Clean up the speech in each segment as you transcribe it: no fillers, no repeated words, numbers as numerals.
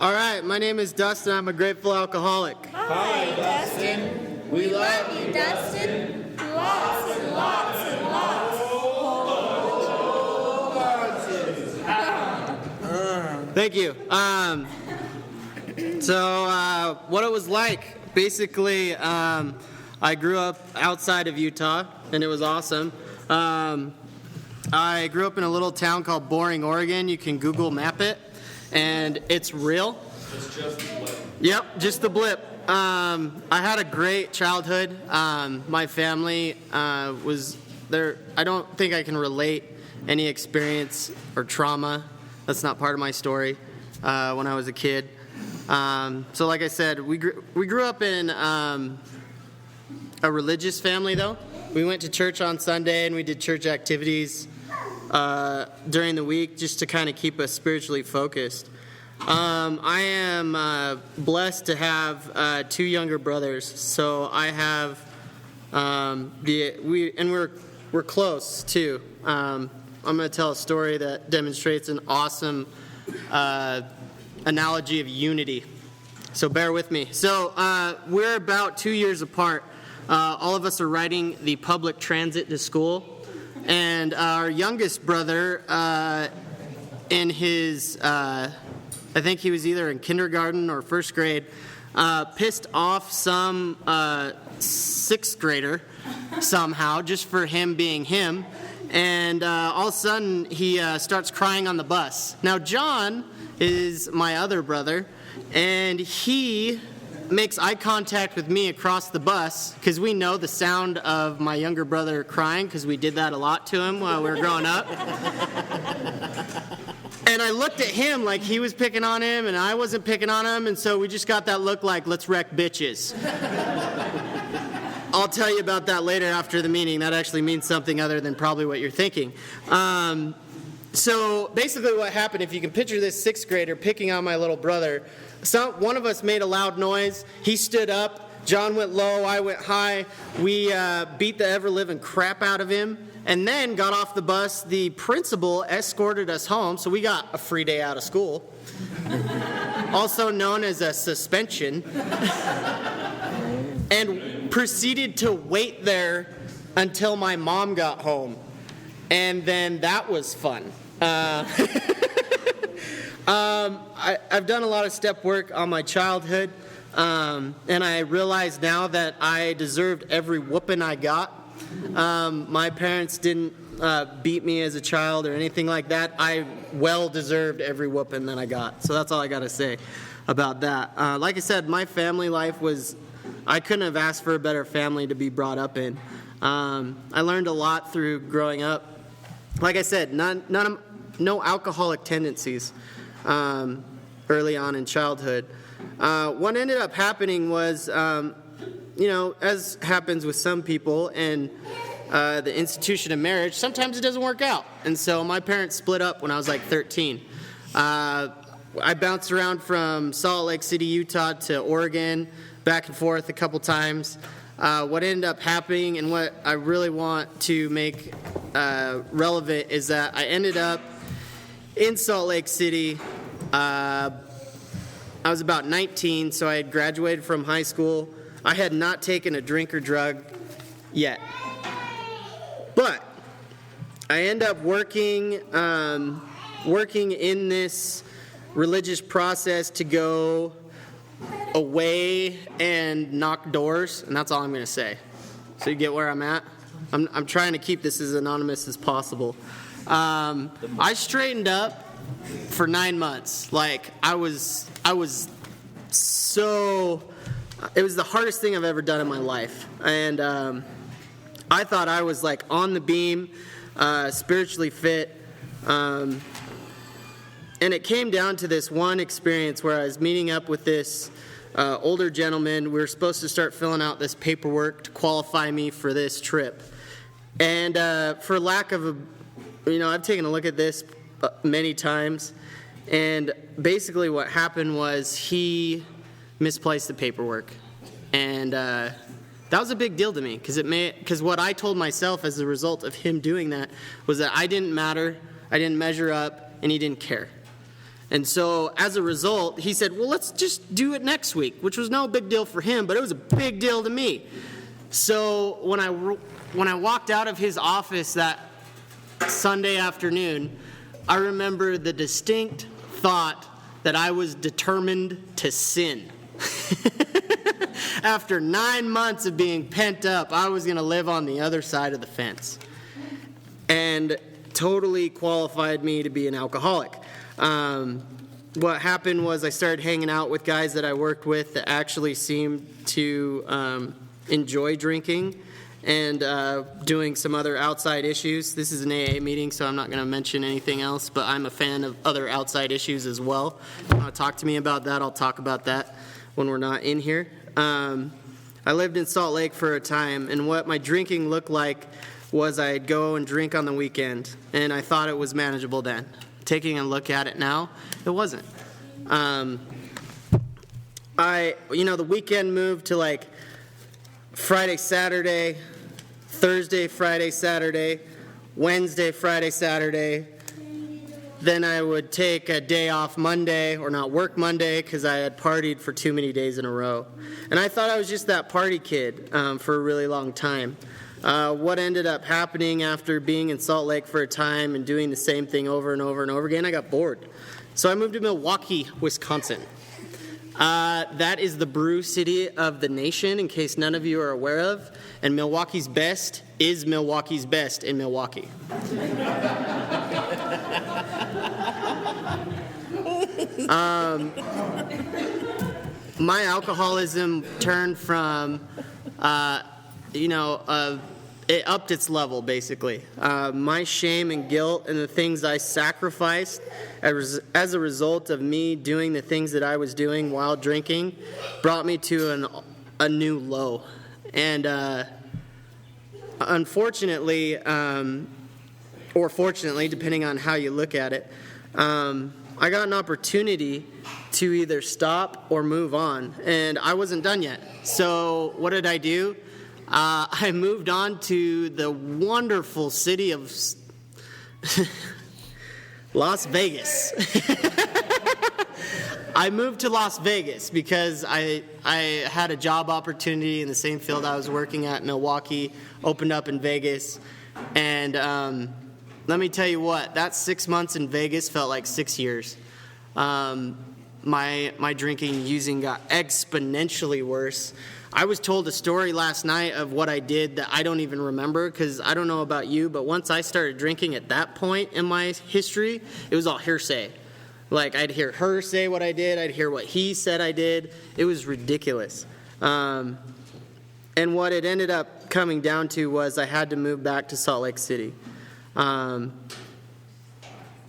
All right, my name is Dustin. I'm a grateful alcoholic. Hi, Dustin. We love you, Dustin. Lots and lots and lots. Thank you. So what it was like, basically, I grew up outside of Utah, and it was awesome. I grew up in a little town called Boring, Oregon. You can Google map it, and it's real. It's just the blip. Yep, just the blip. I had a great childhood. My family was there. I don't think I can relate any experience or trauma. That's not part of my story when I was a kid. So like I said, we grew up in a religious family, though. We went to church on Sunday, and we did church activities during the week just to kind of keep us spiritually focused. I am blessed to have two younger brothers, so I have we're close too. I'm going to tell a story that demonstrates an awesome analogy of unity. So bear with me. So we're about 2 years apart. All of us are riding the public transit to school, and our youngest brother, in his, I think he was either in kindergarten or first grade, pissed off some sixth grader somehow, just for him being him, and all of a sudden he starts crying on the bus. Now John is my other brother, and he makes eye contact with me across the bus because we know the sound of my younger brother crying because we did that a lot to him while we were growing up. And I looked at him like he was picking on him and I wasn't picking on him, and so we just got that look like, let's wreck bitches. I'll tell you about that later after the meeting. That actually means something other than probably what you're thinking. So basically what happened, if you can picture this sixth grader picking on my little brother, one of us made a loud noise. He stood up. John went low. I went high. We beat the ever-living crap out of him and then got off the bus. The principal escorted us home, so we got a free day out of school, also known as a suspension, and proceeded to wait there until my mom got home. And then that was fun. I've done a lot of step work on my childhood, and I realize now that I deserved every whooping I got. My parents didn't beat me as a child or anything like that. I well deserved every whooping that I got. So that's all I got to say about that. Like I said, my family life was, I couldn't have asked for a better family to be brought up in. I learned a lot through growing up. Like I said, no alcoholic tendencies early on in childhood. What ended up happening was, as happens with some people in the institution of marriage, sometimes it doesn't work out. And so my parents split up when I was like 13. I bounced around from Salt Lake City, Utah to Oregon, back and forth a couple times. What ended up happening, and what I really want to make relevant, is that I ended up in Salt Lake City. I was about 19, so I had graduated from high school. I had not taken a drink or drug yet. But I end up working in this religious process to go away and knock doors, and that's all I'm going to say. So you get where I'm at? I'm trying to keep this as anonymous as possible. I straightened up for 9 months. Like, it was the hardest thing I've ever done in my life. And I thought I was like on the beam, spiritually fit. And it came down to this one experience where I was meeting up with this older gentleman. We were supposed to start filling out this paperwork to qualify me for this trip. And for lack of I've taken a look at this many times. And basically what happened was he misplaced the paperwork. And that was a big deal to me because what I told myself as a result of him doing that was that I didn't matter, I didn't measure up, and he didn't care. And so as a result, he said, well, let's just do it next week, which was no big deal for him, but it was a big deal to me. So when I walked out of his office that Sunday afternoon, I remember the distinct thought that I was determined to sin. After 9 months of being pent up, I was going to live on the other side of the fence. And totally qualified me to be an alcoholic. What happened was I started hanging out with guys that I worked with that actually seemed to enjoy drinking and doing some other outside issues. This is an AA meeting, so I'm not going to mention anything else, but I'm a fan of other outside issues as well. If you want to talk to me about that, I'll talk about that when we're not in here. I lived in Salt Lake for a time, and what my drinking looked like was I'd go and drink on the weekend, and I thought it was manageable then. Taking a look at it now, it wasn't. The weekend moved to like Friday, Saturday, Thursday, Friday, Saturday, Wednesday, Friday, Saturday. Then I would take a day off Monday or not work Monday because I had partied for too many days in a row. And I thought I was just that party kid for a really long time. What ended up happening after being in Salt Lake for a time and doing the same thing over and over and over again, I got bored. So I moved to Milwaukee, Wisconsin. That is the brew city of the nation, in case none of you are aware of. And Milwaukee's best is Milwaukee's best in Milwaukee. My alcoholism turned from, it upped its level, basically. My shame and guilt and the things I sacrificed as a result of me doing the things that I was doing while drinking brought me to a new low. And unfortunately, or fortunately, depending on how you look at it, I got an opportunity to either stop or move on, and I wasn't done yet. So what did I do? I moved on to the wonderful city of Las Vegas. I moved to Las Vegas because I had a job opportunity in the same field I was working at in Milwaukee, opened up in Vegas, and let me tell you what, that 6 months in Vegas felt like 6 years. My drinking and using got exponentially worse. I was told a story last night of what I did that I don't even remember, because I don't know about you, but once I started drinking at that point in my history, it was all hearsay. Like, I'd hear her say what I did, I'd hear what he said I did. It was ridiculous. And what it ended up coming down to was I had to move back to Salt Lake City. Now,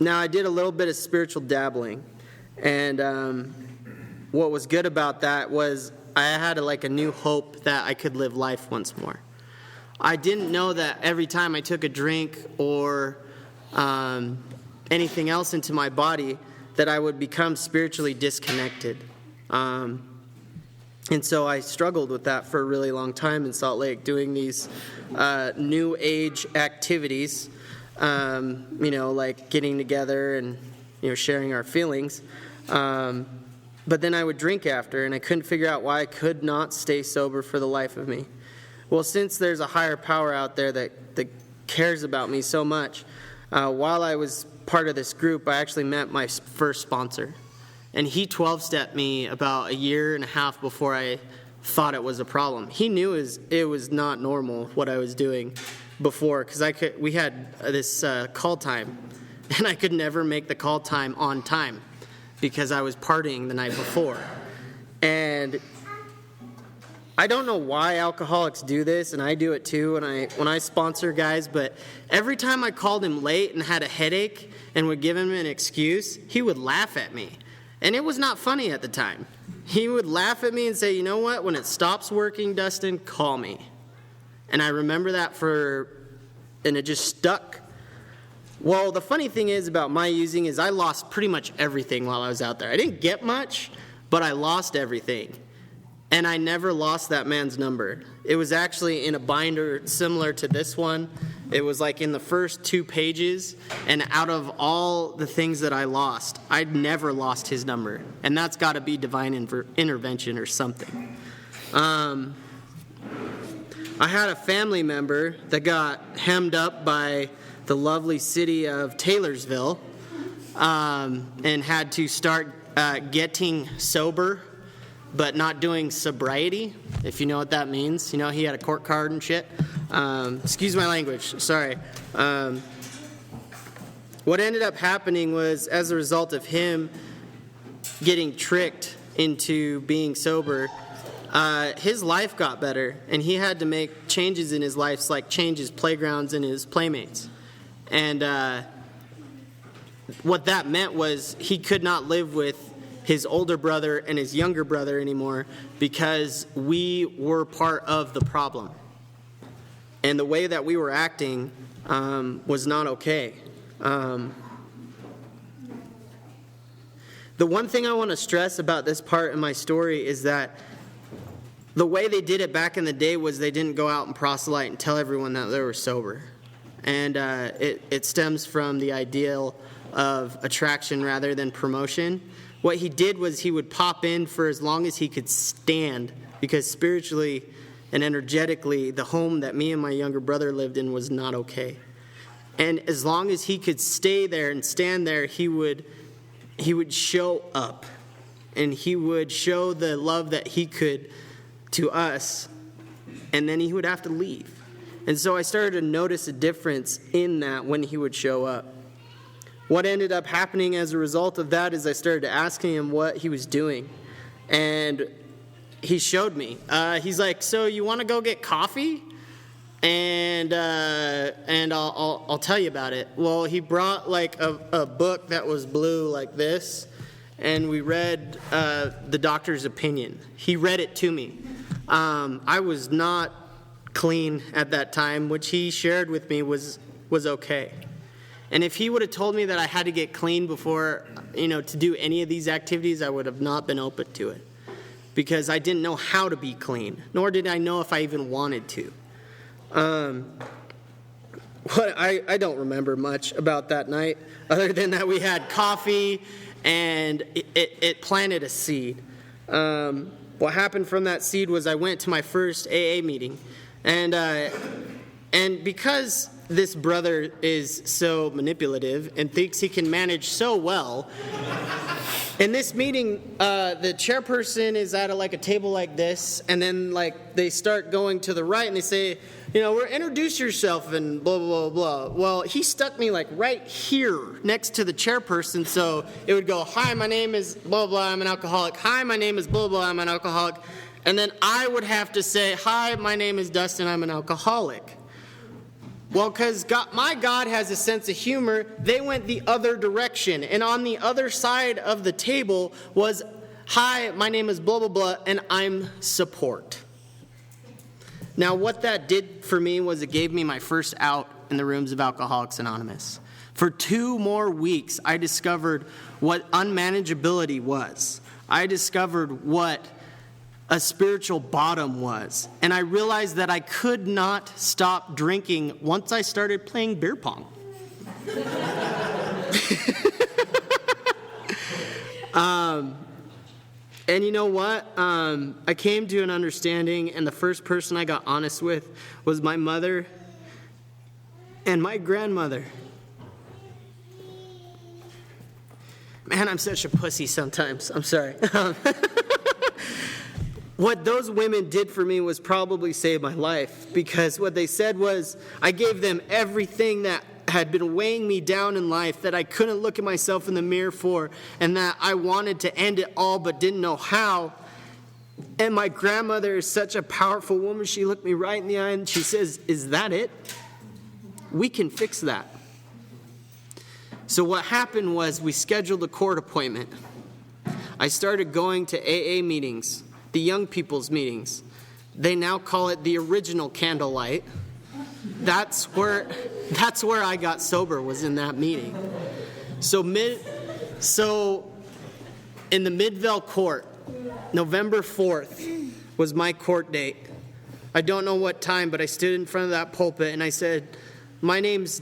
I did a little bit of spiritual dabbling, and what was good about that was I had a new hope that I could live life once more. I didn't know that every time I took a drink or anything else into my body that I would become spiritually disconnected. And so I struggled with that for a really long time in Salt Lake, doing these new age activities, like getting together and sharing our feelings. But then I would drink after, and I couldn't figure out why I could not stay sober for the life of me. Well, since there's a higher power out there that cares about me so much, while I was part of this group, I actually met my first sponsor. And he 12-stepped me about a year and a half before I thought it was a problem. He knew it was not normal what I was doing before, because we had this call time, and I could never make the call time on time, because I was partying the night before. And I don't know why alcoholics do this, and I do it too when I sponsor guys, but every time I called him late and had a headache and would give him an excuse, he would laugh at me. And it was not funny at the time. He would laugh at me and say, you know what, when it stops working, Dustin, call me. And I remember that and it just stuck. Well, the funny thing is about my using is I lost pretty much everything while I was out there. I didn't get much, but I lost everything. And I never lost that man's number. It was actually in a binder similar to this one, It was like in the first 2 pages, and out of all the things that I lost, I'd never lost his number. And that's got to be divine intervention or something. I had a family member that got hemmed up by the lovely city of Taylorsville and had to start getting sober, but not doing sobriety, if you know what that means. You know, he had a court card and shit. Excuse my language, sorry. What ended up happening was, as a result of him getting tricked into being sober, his life got better, and he had to make changes in his life, like change his playgrounds and his playmates. And what that meant was he could not live with his older brother and his younger brother anymore because we were part of the problem. And the way that we were acting was not okay. The one thing I want to stress about this part in my story is that the way they did it back in the day was they didn't go out and proselyte and tell everyone that they were sober. And it stems from the ideal of attraction rather than promotion. What he did was he would pop in for as long as he could stand, because spiritually and energetically, the home that me and my younger brother lived in was not okay. And as long as he could stay there and stand there, he would show up, and he would show the love that he could to us, and then he would have to leave. And so I started to notice a difference in that when he would show up. What ended up happening as a result of that is I started asking him what he was doing. And he showed me. He's like, so you want to go get coffee? And I'll tell you about it. Well, he brought like a book that was blue like this, and we read the doctor's opinion. He read it to me. I was not clean at that time, which he shared with me was okay. And if he would have told me that I had to get clean before, to do any of these activities, I would have not been open to it, because I didn't know how to be clean, nor did I know if I even wanted to. I don't remember much about that night, other than that we had coffee, and it planted a seed. What happened from that seed was I went to my first AA meeting, and because this brother is so manipulative and thinks he can manage so well, in this meeting, the chairperson is at a table like this, and then they start going to the right, and they say, introduce yourself and blah, blah, blah, blah. Well, he stuck me right here next to the chairperson, so it would go, hi, my name is blah, blah, I'm an alcoholic. Hi, my name is blah, blah, I'm an alcoholic. And then I would have to say, hi, my name is Dustin, I'm an alcoholic. Well, because my God has a sense of humor, they went the other direction. And on the other side of the table was, hi, my name is blah, blah, blah, and I'm support. Now, what that did for me was it gave me my first out in the rooms of Alcoholics Anonymous. For 2 more weeks, I discovered what unmanageability was. I discovered what a spiritual bottom was. And I realized that I could not stop drinking once I started playing beer pong. And you know what? I came to an understanding, and the first person I got honest with was my mother and my grandmother. Man, I'm such a pussy sometimes. I'm sorry. What those women did for me was probably save my life, because what they said was, I gave them everything that had been weighing me down in life, that I couldn't look at myself in the mirror for, and that I wanted to end it all but didn't know how. And my grandmother is such a powerful woman. She looked me right in the eye and she says, is that it? We can fix that. So what happened was we scheduled a court appointment. I started going to AA meetings, the young people's meetings. They now call it the original candlelight. That's where I got sober, was in that meeting. So in the Midvale court, November 4th was my court date. I don't know what time, but I stood in front of that pulpit and I said, my name's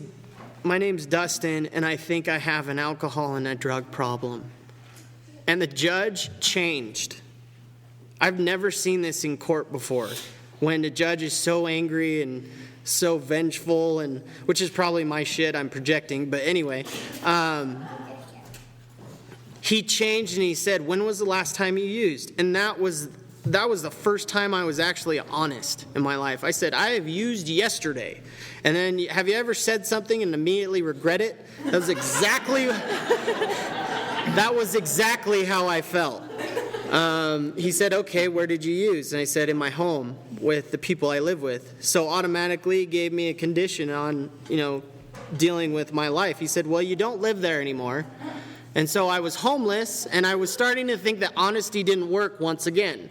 Dustin, and I think I have an alcohol and a drug problem. And the judge changed. I've never seen this in court before, when the judge is so angry and so vengeful, and which is probably my shit, I'm projecting, but anyway. He changed and he said, when was the last time you used? And that was the first time I was actually honest in my life. I said, I have used yesterday. And then, have you ever said something and immediately regret it? That was exactly how I felt. He said, okay, where did you use? And I said, in my home with the people I live with. So automatically gave me a condition on, dealing with my life. He said, well, you don't live there anymore. And so I was homeless, and I was starting to think that honesty didn't work once again.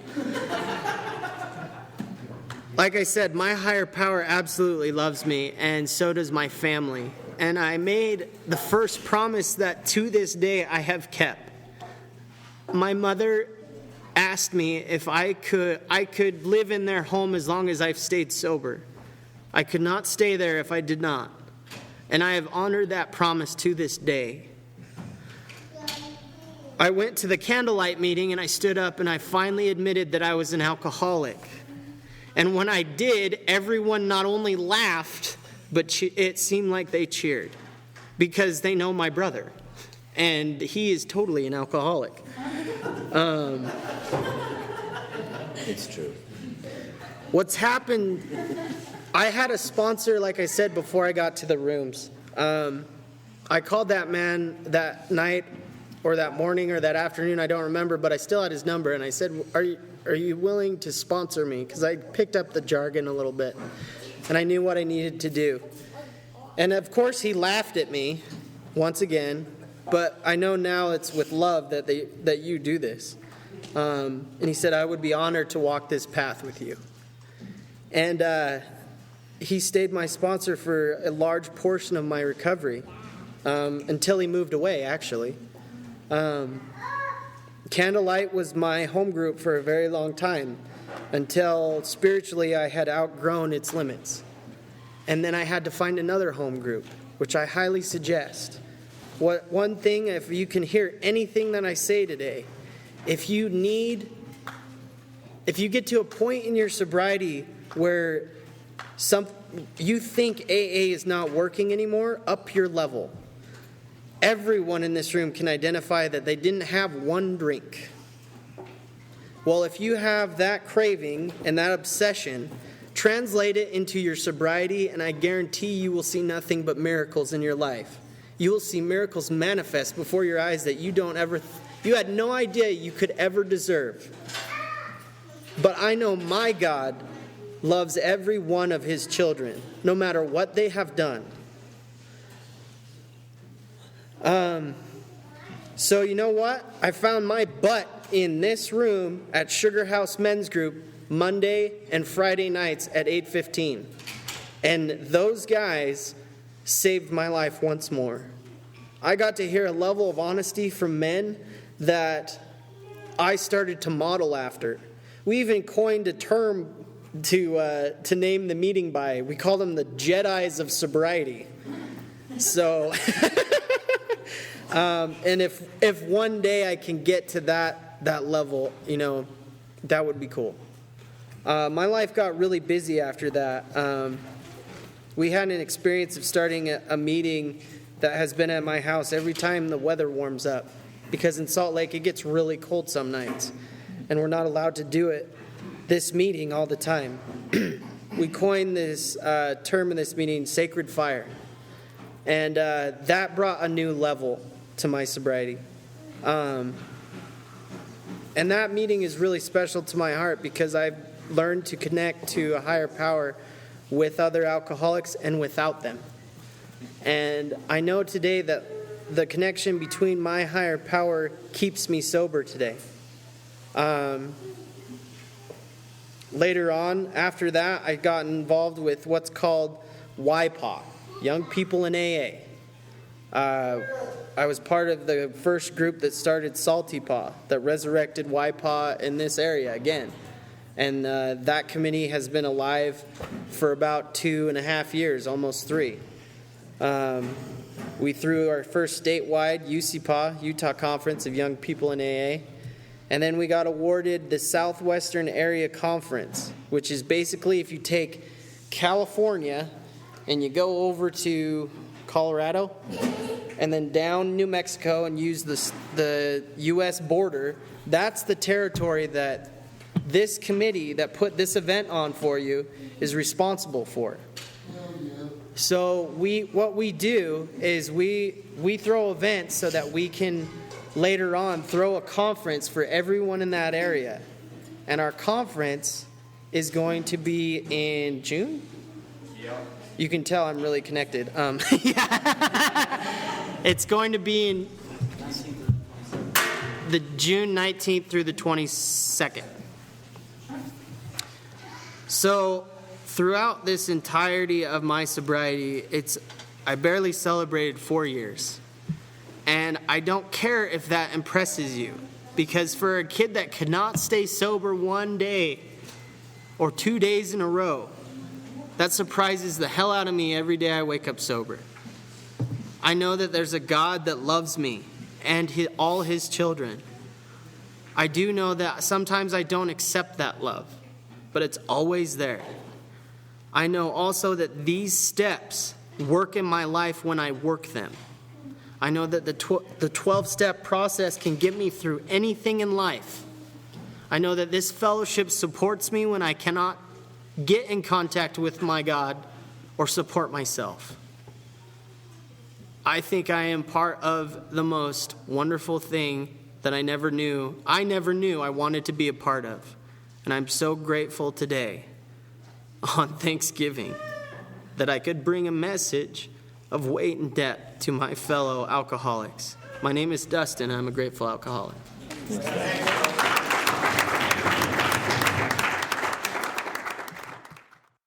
Like I said, my higher power absolutely loves me, and so does my family. And I made the first promise that to this day I have kept. My mother asked me if I could live in their home as long as I've stayed sober. I could not stay there if I did not. And I have honored that promise to this day. I went to the candlelight meeting and I stood up and I finally admitted that I was an alcoholic. And when I did, everyone not only laughed, but it seemed like they cheered because they know my brother. And he is totally an alcoholic. It's true. What's happened, I had a sponsor, like I said, before I got to the rooms. I called that man that night or that morning or that afternoon, I don't remember, but I still had his number, and I said, are you willing to sponsor me? Because I picked up the jargon a little bit, and I knew what I needed to do. And of course, he laughed at me once again, but I know now it's with love that you do this. And he said, I would be honored to walk this path with you. And he stayed my sponsor for a large portion of my recovery, until he moved away, actually. Candlelight was my home group for a very long time, until spiritually I had outgrown its limits. And then I had to find another home group, which I highly suggest. One thing, if you can hear anything that I say today, if you get to a point in your sobriety where you think AA is not working anymore, up your level. Everyone in this room can identify that they didn't have one drink. Well, if you have that craving and that obsession, translate it into your sobriety, and I guarantee you will see nothing but miracles in your life. You will see miracles manifest before your eyes that you had no idea you could ever deserve. But I know my God loves every one of his children, no matter what they have done. So you know what? I found my butt in this room at Sugar House Men's Group Monday and Friday nights at 8:15. And those guys saved my life once more. I got to hear a level of honesty from men that I started to model after. We even coined a term to name the meeting by. We call them the Jedis of sobriety. So, and if one day I can get to that level, that would be cool. My life got really busy after that. We had an experience of starting a meeting that has been at my house every time the weather warms up. Because in Salt Lake, it gets really cold some nights. And we're not allowed to do this meeting all the time. We coined this term in this meeting, sacred fire. And that brought a new level to my sobriety. And that meeting is really special to my heart because I've learned to connect to a higher power with other alcoholics and without them. And I know today that the connection between my higher power keeps me sober today. Later on, after that, I got involved with what's called SWACYPAA, Young People in AA. I was part of the first group that started SWACYPAA, that resurrected SWACYPAA in this area again. And that committee has been alive for about 2.5 years, almost 3. We threw our first statewide UCPA, Utah Conference of Young People in AA. And then we got awarded the Southwestern Area Conference, which is basically if you take California and you go over to Colorado and then down New Mexico and use the U.S. border, that's the territory that this committee that put this event on for you is responsible for. So what we do is we throw events so that we can later on throw a conference for everyone in that area. And our conference is going to be in June? Yeah. You can tell I'm really connected. It's going to be in the June 19th through the 22nd. So throughout this entirety of my sobriety, I barely celebrated 4 years. And I don't care if that impresses you, because for a kid that could not stay sober one day or 2 days in a row, that surprises the hell out of me every day I wake up sober. I know that there's a God that loves me and all his children. I do know that sometimes I don't accept that love, but it's always there. I know also that these steps work in my life when I work them. I know that the 12-step process can get me through anything in life. I know that this fellowship supports me when I cannot get in contact with my God or support myself. I think I am part of the most wonderful thing that I never knew I wanted to be a part of. And I'm so grateful today on Thanksgiving that I could bring a message of weight and depth to my fellow alcoholics. My name is Dustin. I'm a grateful alcoholic.